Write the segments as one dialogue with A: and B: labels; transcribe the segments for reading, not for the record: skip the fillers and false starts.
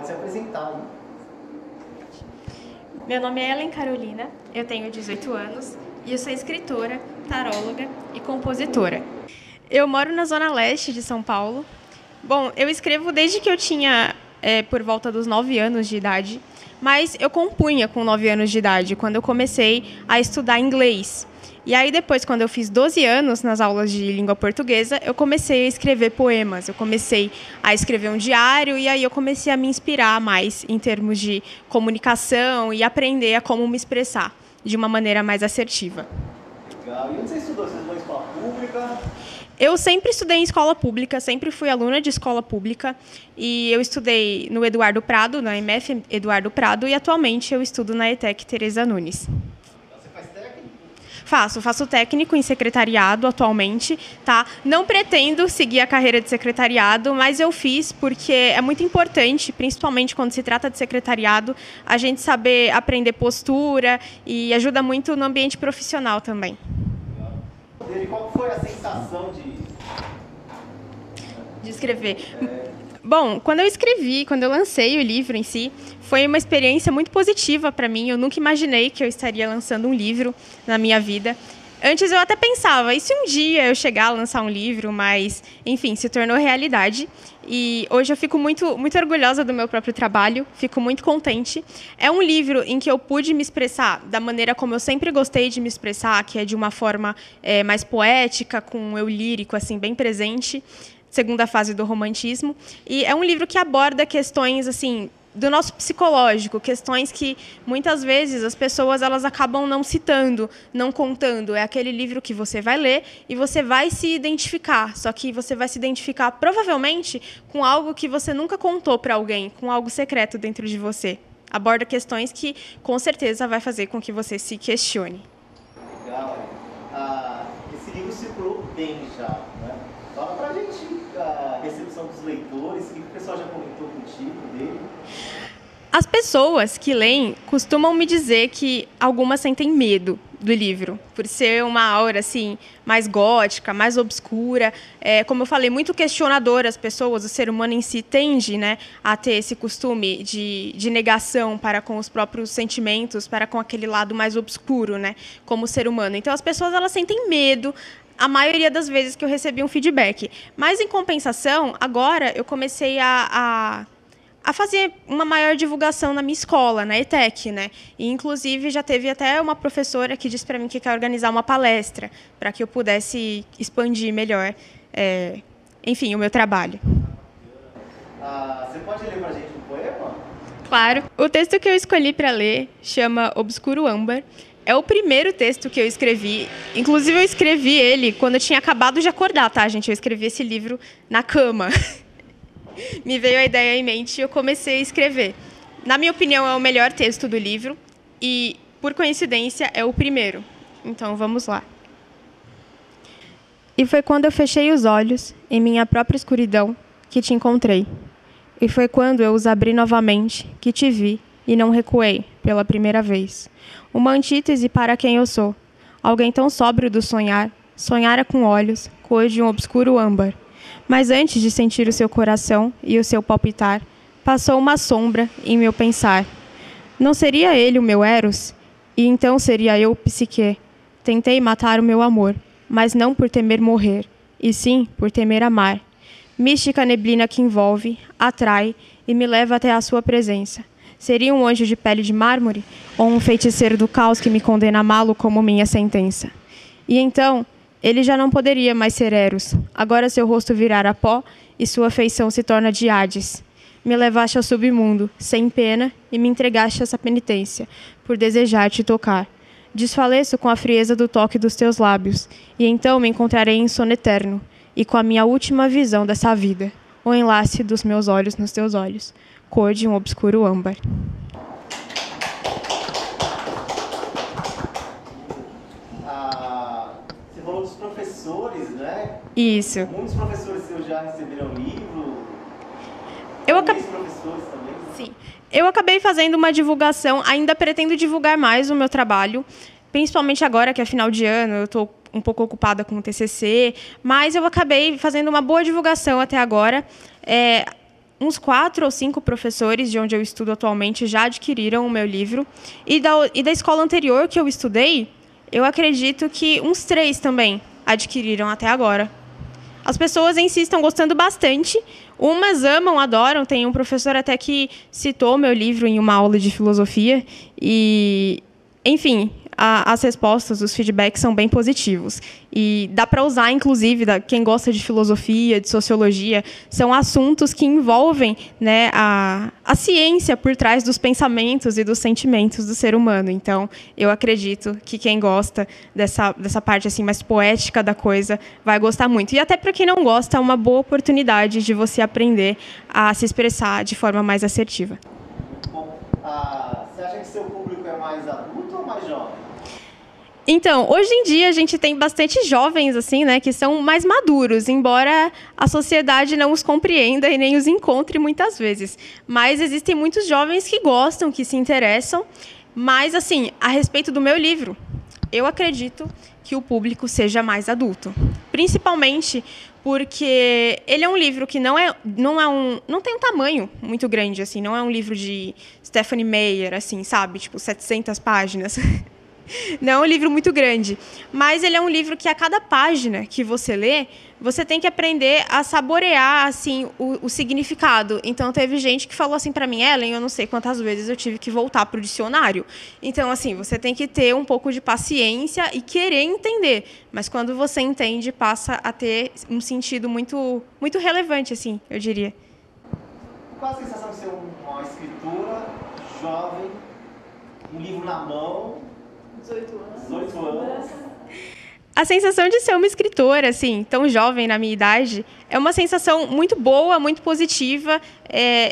A: pode se apresentar aí.
B: Meu nome é Ellen Carolina, eu tenho 18 anos e eu sou escritora, taróloga e compositora. Eu moro na Zona Leste de São Paulo. Bom, eu escrevo desde que eu tinha por volta dos 9 anos de idade, mas eu compunha com 9 anos de idade, quando eu comecei a estudar inglês. E aí depois, quando eu fiz 12 anos nas aulas de língua portuguesa, eu comecei a escrever poemas, eu comecei a escrever um diário e aí eu comecei a me inspirar mais em termos de comunicação e aprender a como me expressar de uma maneira mais assertiva.
A: Legal. E onde você estudou? Você estudou em escola pública?
B: Eu sempre estudei em escola pública, sempre fui aluna de escola pública e eu estudei no Eduardo Prado, na MF Eduardo Prado, e atualmente eu estudo na ETEC Teresa Nunes.
A: Você faz técnico?
B: Faço técnico em secretariado atualmente, tá? Não pretendo seguir a carreira de secretariado, mas eu fiz porque é muito importante, principalmente quando se trata de secretariado, a gente saber aprender postura e ajuda muito no ambiente profissional também.
A: E qual foi a sensação de
B: escrever? Bom, quando eu lancei o livro em si, foi uma experiência muito positiva para mim. Eu nunca imaginei que eu estaria lançando um livro na minha vida. Antes eu até pensava, e se um dia eu chegar a lançar um livro, mas, enfim, se tornou realidade. E hoje eu fico muito orgulhosa do meu próprio trabalho, fico muito contente. É um livro em que eu pude me expressar da maneira como eu sempre gostei de me expressar, que é de uma forma mais poética, com um eu lírico assim, bem presente, segunda fase do romantismo. E é um livro que aborda questões assim, do nosso psicológico, questões que muitas vezes as pessoas elas acabam não citando, não contando. É aquele livro que você vai ler e você vai se identificar, só que você vai se identificar provavelmente com algo que você nunca contou para alguém, com algo secreto dentro de você. Aborda questões que com certeza vai fazer com que você se questione.
A: Legal. Esse livro circulou bem já, né? Fala pra gente a recepção dos leitores, o que o pessoal já comentou contigo dele.
B: As pessoas que leem costumam me dizer que algumas sentem medo do livro, por ser uma aura assim, mais gótica, mais obscura. Como eu falei, muito questionadora as pessoas, o ser humano em si tende, né, a ter esse costume de negação para com os próprios sentimentos, para com aquele lado mais obscuro, né, como ser humano. Então, as pessoas elas sentem medo, a maioria das vezes que eu recebi um feedback. Mas, em compensação, agora eu comecei a fazer uma maior divulgação na minha escola, na ETEC, né? E, inclusive, já teve até uma professora que disse para mim que quer organizar uma palestra para que eu pudesse expandir melhor, enfim, o meu trabalho.
A: Você pode ler para a gente um poema?
B: Claro. O texto que eu escolhi para ler chama Obscuro Âmbar. É o primeiro texto que eu escrevi. Inclusive, eu escrevi ele quando eu tinha acabado de acordar, tá, gente? Eu escrevi esse livro na cama. Me veio a ideia em mente e eu comecei a escrever. Na minha opinião, é o melhor texto do livro e, por coincidência, é o primeiro. Então, vamos lá. E foi quando eu fechei os olhos, em minha própria escuridão, que te encontrei. E foi quando eu os abri novamente, que te vi e não recuei, pela primeira vez. Uma antítese para quem eu sou. Alguém tão sóbrio do sonhar, sonhara com olhos, cor de um obscuro âmbar. Mas antes de sentir o seu coração e o seu palpitar, passou uma sombra em meu pensar. Não seria ele o meu Eros? E então seria eu Psique. Tentei matar o meu amor, mas não por temer morrer, e sim por temer amar. Mística neblina que envolve, atrai e me leva até a sua presença. Seria um anjo de pele de mármore ou um feiticeiro do caos que me condena a amá-lo como minha sentença? E então, ele já não poderia mais ser Eros. Agora seu rosto virara pó e sua feição se torna de Hades. Me levaste ao submundo, sem pena, e me entregaste essa penitência, por desejar te tocar. Desfaleço com a frieza do toque dos teus lábios, e então me encontrarei em sono eterno, e com a minha última visão dessa vida, o enlace dos meus olhos nos teus olhos, cor de um obscuro âmbar.
A: Você falou dos professores, né?
B: Isso.
A: Muitos professores seus já receberam livro. Professores também?
B: Sim. Eu acabei fazendo uma divulgação, ainda pretendo divulgar mais o meu trabalho, principalmente agora que é final de ano, eu estou um pouco ocupada com o TCC, mas eu acabei fazendo uma boa divulgação até agora. uns 4 ou 5 professores de onde eu estudo atualmente já adquiriram o meu livro. E da escola anterior que eu estudei, eu acredito que uns 3 também adquiriram até agora. As pessoas em si estão gostando bastante. Umas amam, adoram. Tem um professor até que citou meu livro em uma aula de filosofia. E, enfim, as respostas, os feedbacks são bem positivos. E dá para usar, inclusive, quem gosta de filosofia, de sociologia, são assuntos que envolvem, né, a ciência por trás dos pensamentos e dos sentimentos do ser humano. Então, eu acredito que quem gosta dessa parte assim, mais poética da coisa vai gostar muito. E até para quem não gosta, é uma boa oportunidade de você aprender a se expressar de forma mais assertiva.
A: Bom, você acha que seu público é mais adulto ou mais jovem?
B: Então, hoje em dia a gente tem bastante jovens assim, né, que são mais maduros, embora a sociedade não os compreenda e nem os encontre muitas vezes. Mas existem muitos jovens que gostam, que se interessam. Mas, assim, a respeito do meu livro, eu acredito que o público seja mais adulto. Principalmente porque ele é um livro que não tem um tamanho muito grande, assim, não é um livro de Stephanie Meyer, assim, sabe? Tipo, 700 páginas. Não é um livro muito grande, mas ele é um livro que a cada página que você lê, você tem que aprender a saborear assim, o significado. Então, teve gente que falou assim para mim, Ellen, eu não sei quantas vezes eu tive que voltar para o dicionário. Então, assim, você tem que ter um pouco de paciência e querer entender. Mas quando você entende, passa a ter um sentido muito, muito relevante, assim, eu diria.
A: Qual a sensação de ser uma escritora jovem, um livro na mão? 18 anos.
B: A sensação de ser uma escritora, assim, tão jovem na minha idade, é uma sensação muito boa, muito positiva.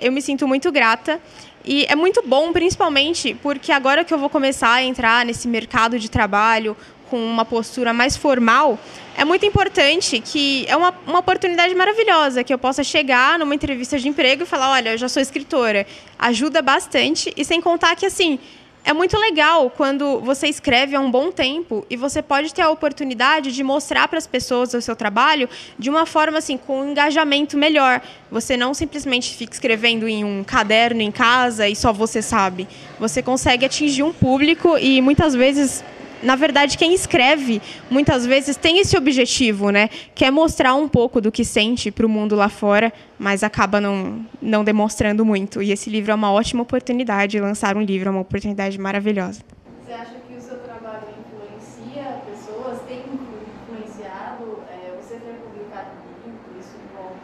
B: Eu me sinto muito grata. E é muito bom, principalmente, porque agora que eu vou começar a entrar nesse mercado de trabalho com uma postura mais formal, é muito importante que é uma oportunidade maravilhosa que eu possa chegar numa entrevista de emprego e falar, olha, eu já sou escritora. Ajuda bastante. E sem contar que, assim, é muito legal quando você escreve há um bom tempo e você pode ter a oportunidade de mostrar para as pessoas o seu trabalho de uma forma assim, com um engajamento melhor. Você não simplesmente fica escrevendo em um caderno em casa e só você sabe. Você consegue atingir um público e muitas vezes, na verdade, quem escreve muitas vezes tem esse objetivo, né? Quer mostrar um pouco do que sente para o mundo lá fora, mas acaba não demonstrando muito. E esse livro é uma ótima oportunidade. Lançar um livro é uma oportunidade maravilhosa.
C: Você acha que o seu trabalho influencia pessoas? Tem influenciado? Você ter publicado um livro, isso envolve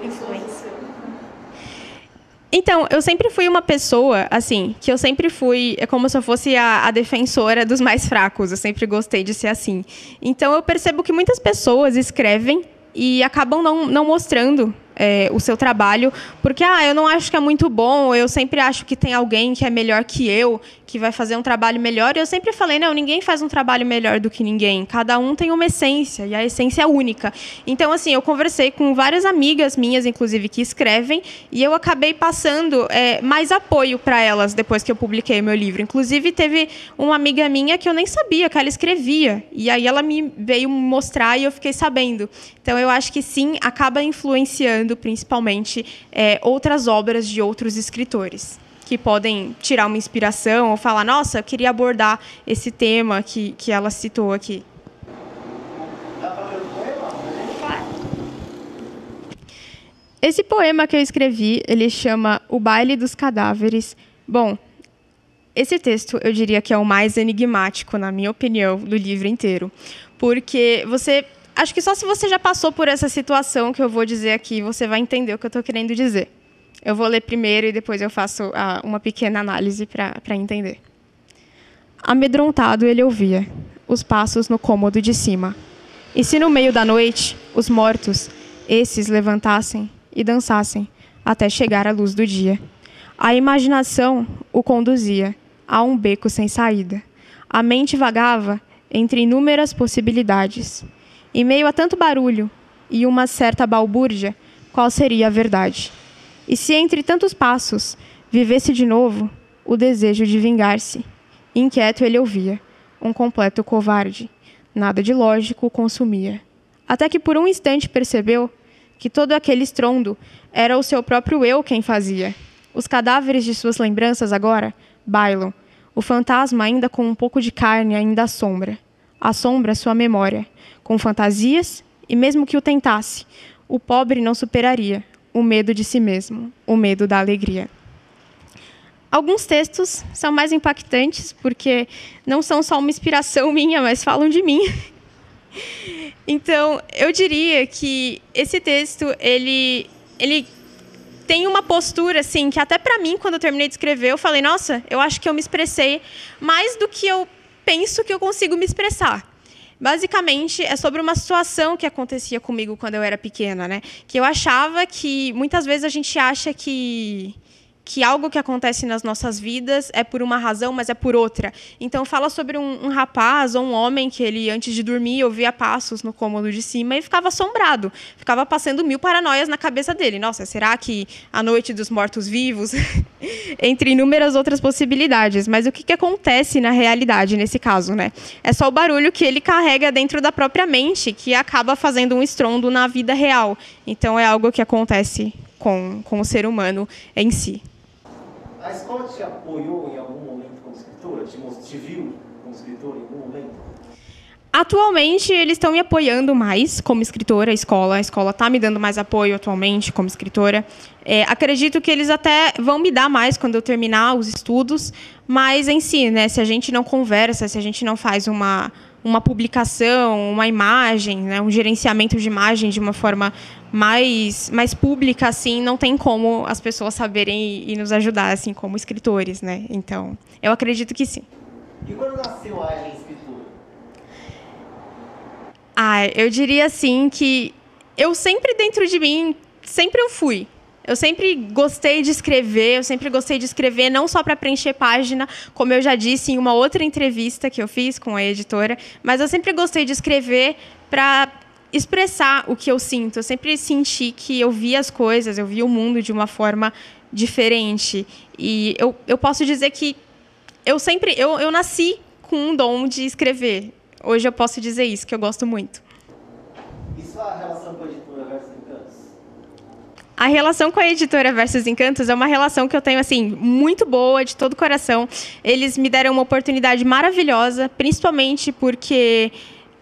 C: pessoas?
B: Então, eu sempre fui uma pessoa, assim, que eu sempre fui, é como se eu fosse a defensora dos mais fracos, eu sempre gostei de ser assim. Então, eu percebo que muitas pessoas escrevem e acabam não mostrando o seu trabalho, porque eu não acho que é muito bom, eu sempre acho que tem alguém que é melhor que eu, que vai fazer um trabalho melhor, e eu sempre falei, não, ninguém faz um trabalho melhor do que ninguém, cada um tem uma essência, e a essência é única. Então, assim, eu conversei com várias amigas minhas, inclusive, que escrevem, e eu acabei passando mais apoio para elas depois que eu publiquei o meu livro. Inclusive, teve uma amiga minha que eu nem sabia que ela escrevia, e aí ela me veio mostrar e eu fiquei sabendo. Então, eu acho que sim, acaba influenciando principalmente outras obras de outros escritores, que podem tirar uma inspiração ou falar, nossa, eu queria abordar esse tema que ela citou aqui.
A: Dá para ler o poema?
B: Claro. Esse poema que eu escrevi, ele chama O Baile dos Cadáveres. Bom, esse texto eu diria que é o mais enigmático, na minha opinião, do livro inteiro, porque acho que só se você já passou por essa situação que eu vou dizer aqui, você vai entender o que eu estou querendo dizer. Eu vou ler primeiro e depois eu faço uma pequena análise para entender. Amedrontado, ele ouvia os passos no cômodo de cima. E se no meio da noite, os mortos, esses levantassem e dançassem até chegar à luz do dia. A imaginação o conduzia a um beco sem saída. A mente vagava entre inúmeras possibilidades. Em meio a tanto barulho e uma certa balbúrdia, qual seria a verdade? E se entre tantos passos vivesse de novo o desejo de vingar-se? Inquieto ele ouvia, um completo covarde. Nada de lógico o consumia. Até que por um instante percebeu que todo aquele estrondo era o seu próprio eu quem fazia. Os cadáveres de suas lembranças agora bailam. O fantasma ainda com um pouco de carne ainda assombra sua memória, com fantasias, e mesmo que o tentasse, o pobre não superaria o medo de si mesmo, o medo da alegria. Alguns textos são mais impactantes porque não são só uma inspiração minha, mas falam de mim. Então, eu diria que esse texto, ele tem uma postura, assim, que até para mim, quando eu terminei de escrever, eu falei, nossa, eu acho que eu me expressei mais do que eu penso que eu consigo me expressar. Basicamente, é sobre uma situação que acontecia comigo quando eu era pequena, né? Que eu achava que, muitas vezes, a gente acha que algo que acontece nas nossas vidas é por uma razão, mas é por outra. Então, fala sobre um rapaz ou um homem que ele, antes de dormir, ouvia passos no cômodo de cima e ficava assombrado. Ficava passando 1000 paranoias na cabeça dele. Nossa, será que a noite dos mortos-vivos? Entre inúmeras outras possibilidades. Mas o que acontece na realidade, nesse caso, né? É só o barulho que ele carrega dentro da própria mente, que acaba fazendo um estrondo na vida real. Então, é algo que acontece com o ser humano em si.
A: A escola te apoiou em algum momento como escritora? Te viu como escritora em algum momento?
B: Atualmente, eles estão me apoiando mais como escritora, a escola está me dando mais apoio atualmente como escritora. Acredito que eles até vão me dar mais quando eu terminar os estudos, mas em si, né, se a gente não conversa, se a gente não faz uma publicação, uma imagem, né, um gerenciamento de imagem de uma forma mais pública, assim, não tem como as pessoas saberem e nos ajudar, assim, como escritores, né? Então, eu acredito que sim.
A: E quando nasceu a Ellen escritora?
B: Eu diria, assim, que eu sempre, dentro de mim, sempre eu fui. Eu sempre gostei de escrever não só para preencher página, como eu já disse em uma outra entrevista que eu fiz com a editora, mas eu sempre gostei de escrever para expressar o que eu sinto. Eu sempre senti que eu via as coisas, eu via o mundo de uma forma diferente. E eu posso dizer que eu nasci com um dom de escrever. Hoje eu posso dizer isso, que eu gosto muito.
A: E sua relação com a editora Versos Encantos?
B: A relação com a editora Versos Encantos é uma relação que eu tenho, assim, muito boa, de todo o coração. Eles me deram uma oportunidade maravilhosa, principalmente porque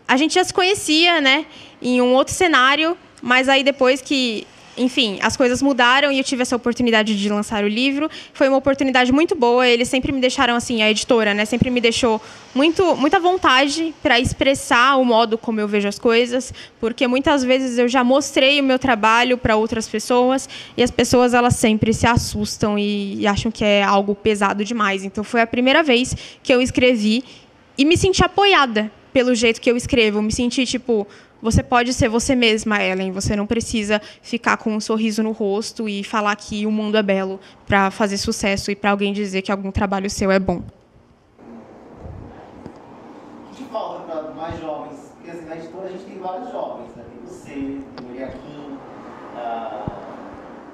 B: a gente já se conhecia, né, em um outro cenário, mas aí depois que, enfim, as coisas mudaram e eu tive essa oportunidade de lançar o livro. Foi uma oportunidade muito boa. Eles sempre me deixaram, assim, a editora, né, sempre me deixou muita vontade para expressar o modo como eu vejo as coisas, porque muitas vezes eu já mostrei o meu trabalho para outras pessoas e as pessoas, elas sempre se assustam e acham que é algo pesado demais. Então, foi a primeira vez que eu escrevi e me senti apoiada pelo jeito que eu escrevo. Me senti, tipo, você pode ser você mesma, Ellen. Você não precisa ficar com um sorriso no rosto e falar que o mundo é belo para fazer sucesso e para alguém dizer que algum trabalho seu é bom.
A: O que falta para mais jovens? Porque assim, na editora a gente tem vários jovens, né? Tem você, tem o Eliakim,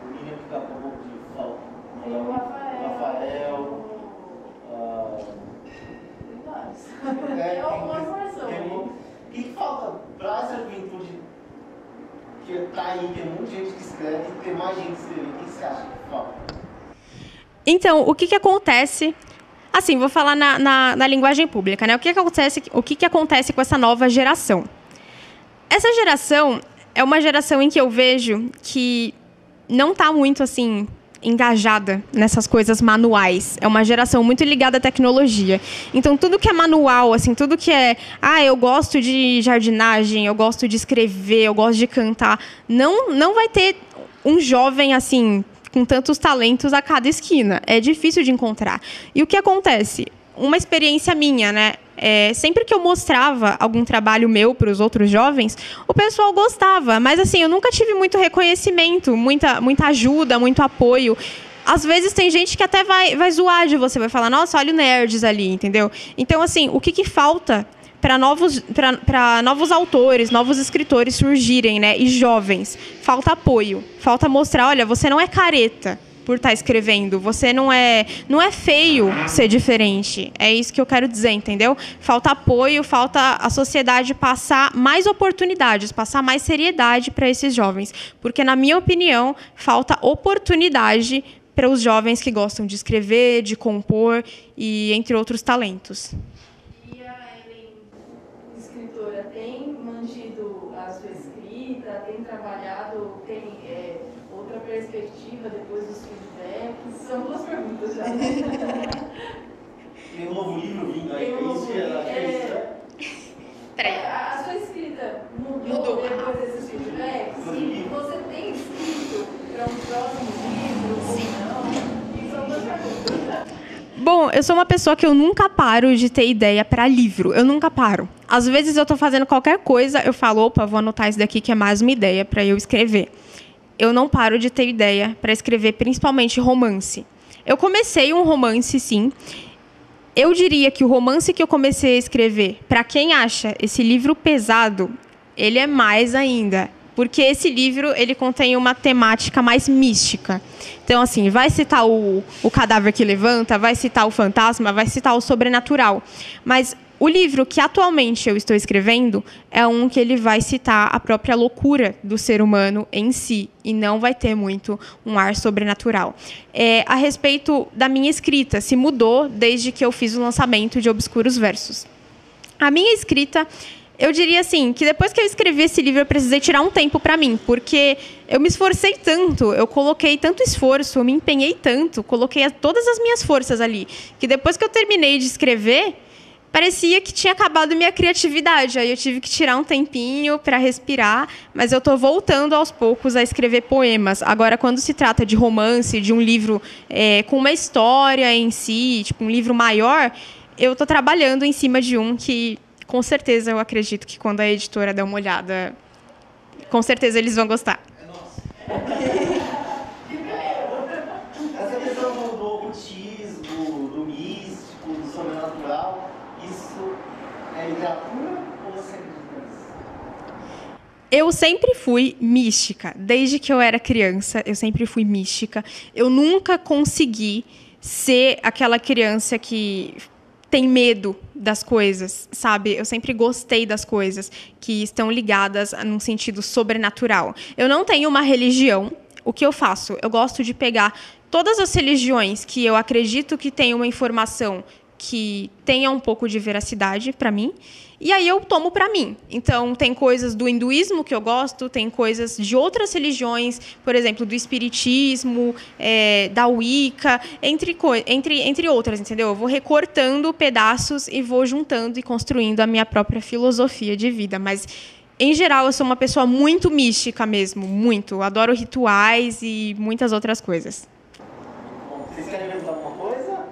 A: o William que acabou de falar.
C: Tem o Rafael. É uma formação.
A: O que falta para essa juventude que está aí, tem muita gente que escreve, e tem mais gente escrevendo? O que você acha que falta?
B: Então, o que acontece... Assim, vou falar na linguagem pública, né? O que acontece com essa nova geração? Essa geração é uma geração em que eu vejo que não está muito, assim, engajada nessas coisas manuais. É uma geração muito ligada à tecnologia. Então, tudo que é manual, assim, tudo que é... eu gosto de jardinagem, eu gosto de escrever, eu gosto de cantar. Não vai ter um jovem, assim, com tantos talentos a cada esquina. É difícil de encontrar. E o que acontece? Uma experiência minha, né? Sempre que eu mostrava algum trabalho meu para os outros jovens, o pessoal gostava. Mas, assim, eu nunca tive muito reconhecimento, muita ajuda, muito apoio. Às vezes tem gente que até vai zoar de você, vai falar, nossa, olha o nerds ali, entendeu? Então, assim, o que falta para novos autores, novos escritores surgirem, né? E jovens? Falta apoio. Falta mostrar, olha, você não é careta. por estar escrevendo. Você não é feio ser diferente. É isso que eu quero dizer, entendeu? Falta apoio, falta a sociedade passar mais oportunidades, passar mais seriedade para esses jovens. Porque, na minha opinião, falta oportunidade para os jovens que gostam de escrever, de compor e entre outros talentos.
C: E a Ellen, escritora, tem mantido a sua escrita, tem trabalhado, tem outra perspectiva depois dos feedbacks? São duas perguntas já.
A: Tem um novo livro vindo aí,
C: Tem um novo livro,
B: Peraí.
C: A sua escrita mudou depois desses feedbacks? E você tem escrito para um próximo livro ou não? São duas perguntas.
B: Bom, eu sou uma pessoa que eu nunca paro de ter ideia para livro. Eu nunca paro. Às vezes eu estou fazendo qualquer coisa, eu falo, opa, vou anotar isso daqui que é mais uma ideia para eu escrever. Eu não paro de ter ideia para escrever, principalmente romance. Eu comecei um romance, sim. Eu diria que o romance que eu comecei a escrever, para quem acha esse livro pesado, ele é mais ainda. Porque esse livro, ele contém uma temática mais mística. Então, assim, vai citar o cadáver que levanta, vai citar o fantasma, vai citar o sobrenatural. Mas o livro que atualmente eu estou escrevendo é um que ele vai citar a própria loucura do ser humano em si. E não vai ter muito um ar sobrenatural. A respeito da minha escrita, se mudou desde que eu fiz o lançamento de Obscuros Versos. A minha escrita... Eu diria assim, que depois que eu escrevi esse livro, eu precisei tirar um tempo para mim, porque eu me esforcei tanto, eu coloquei tanto esforço, eu me empenhei tanto, coloquei todas as minhas forças ali, que depois que eu terminei de escrever, parecia que tinha acabado minha criatividade. Aí eu tive que tirar um tempinho para respirar, mas eu estou voltando aos poucos a escrever poemas. Agora, quando se trata de romance, de um livro com uma história em si, tipo um livro maior, eu estou trabalhando em cima de um que... Com certeza, eu acredito que quando a editora der uma olhada, com certeza eles vão gostar.
A: Essa questão do ocultismo, do místico, do sobrenatural, isso é literatura ou você acredita nisso?
B: Eu sempre fui mística. Desde que eu era criança, eu sempre fui mística. Eu nunca consegui ser aquela criança que... tem medo das coisas, sabe? Eu sempre gostei das coisas que estão ligadas num sentido sobrenatural. Eu não tenho uma religião. O que eu faço? Eu gosto de pegar todas as religiões que eu acredito que tem uma informação que tenha um pouco de veracidade para mim, e aí eu tomo para mim. Então, tem coisas do hinduísmo que eu gosto, tem coisas de outras religiões, por exemplo, do espiritismo, da Wicca, entre outras, entendeu? Eu vou recortando pedaços e vou juntando e construindo a minha própria filosofia de vida. Mas, em geral, eu sou uma pessoa muito mística mesmo, muito. Eu adoro rituais e muitas outras coisas.
A: Bom, vocês querem perguntar alguma coisa?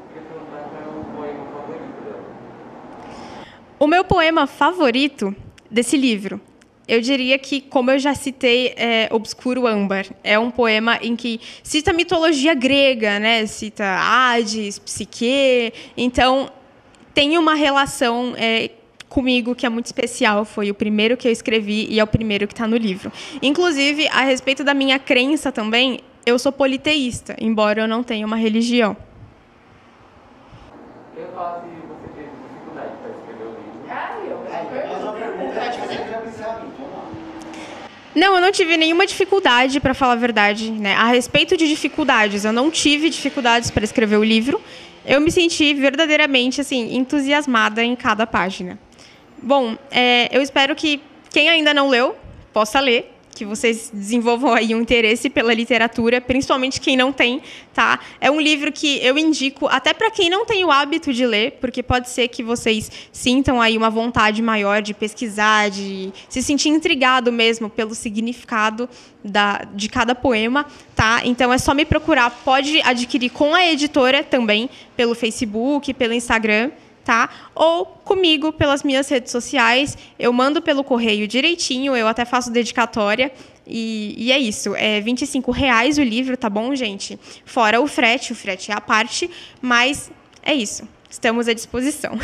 B: O meu poema favorito desse livro, eu diria que, como eu já citei, é Obscuro Âmbar. É um poema em que cita mitologia grega, né? Cita Hades, Psique. Então, tem uma relação comigo que é muito especial. Foi o primeiro que eu escrevi e é o primeiro que está no livro. Inclusive, a respeito da minha crença também, eu sou politeísta, embora eu não tenha uma religião.
D: Eu faço se você teve dificuldade para escrever o livro.
A: Mais uma pergunta, a gente vai ter que encerramento. Vamos lá.
B: Não, eu não tive nenhuma dificuldade, para falar a verdade, né? A respeito de dificuldades, eu não tive dificuldades para escrever o livro. Eu me senti verdadeiramente assim, entusiasmada em cada página. Bom, eu espero que quem ainda não leu possa ler, que vocês desenvolvam aí um interesse pela literatura, principalmente quem não tem, tá? É um livro que eu indico até para quem não tem o hábito de ler, porque pode ser que vocês sintam aí uma vontade maior de pesquisar, de se sentir intrigado mesmo pelo significado de cada poema, tá? Então é só me procurar, pode adquirir com a editora também, pelo Facebook, pelo Instagram, tá? Ou comigo pelas minhas redes sociais, eu mando pelo correio direitinho, eu até faço dedicatória, e é isso, é R$25 o livro, tá bom, gente? Fora o frete é a parte, mas é isso, estamos à disposição.